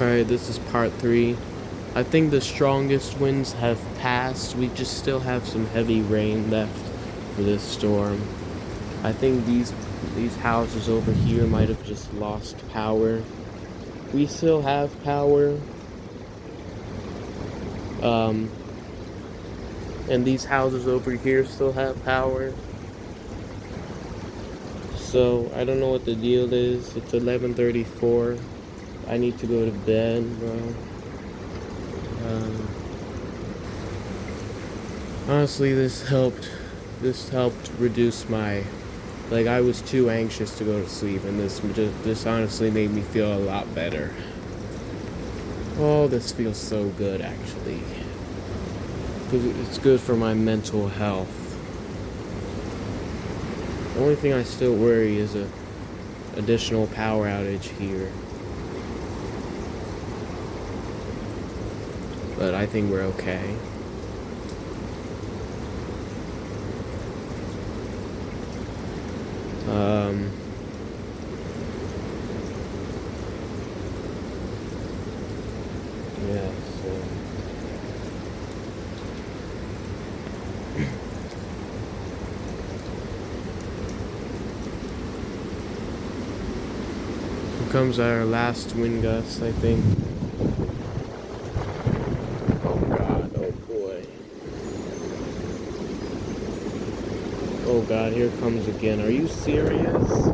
Alright, this is part 3. I think the strongest winds have passed. We just still have some heavy rain left for this storm. I think these houses over here might have just lost power. We still have power. And these houses over here still have power. So, I don't know what the deal is. It's 11:34. I need to go to bed, bro. Honestly, this helped reduce my, I was too anxious to go to sleep, and this honestly made me feel a lot better. Oh, this feels so good, actually. It's good for my mental health. The only thing I still worry is a additional power outage here. But I think we're okay. Yeah, so here comes our last wind gust, I think. Oh god, oh boy. Oh god, here it comes again. Are you serious?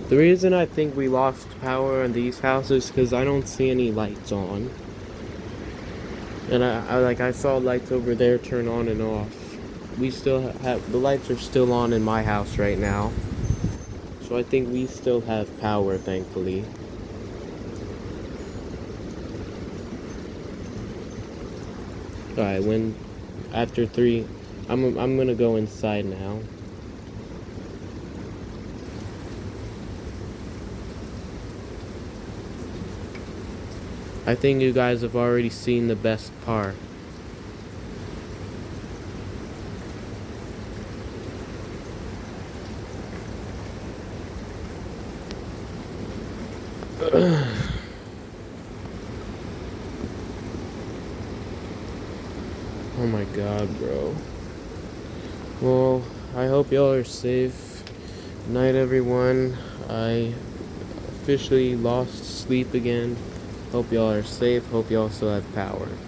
The reason I think we lost power in these houses is because I don't see any lights on. And I saw lights over there turn on and off. We still have, the lights are still on in my house right now. So I think we still have power, thankfully. Alright, after 3, I'm gonna go inside now. I think you guys have already seen the best part. Oh my god, bro. Well, I hope y'all are safe. Good night, everyone. I officially lost sleep again. Hope y'all are safe. Hope y'all still have power.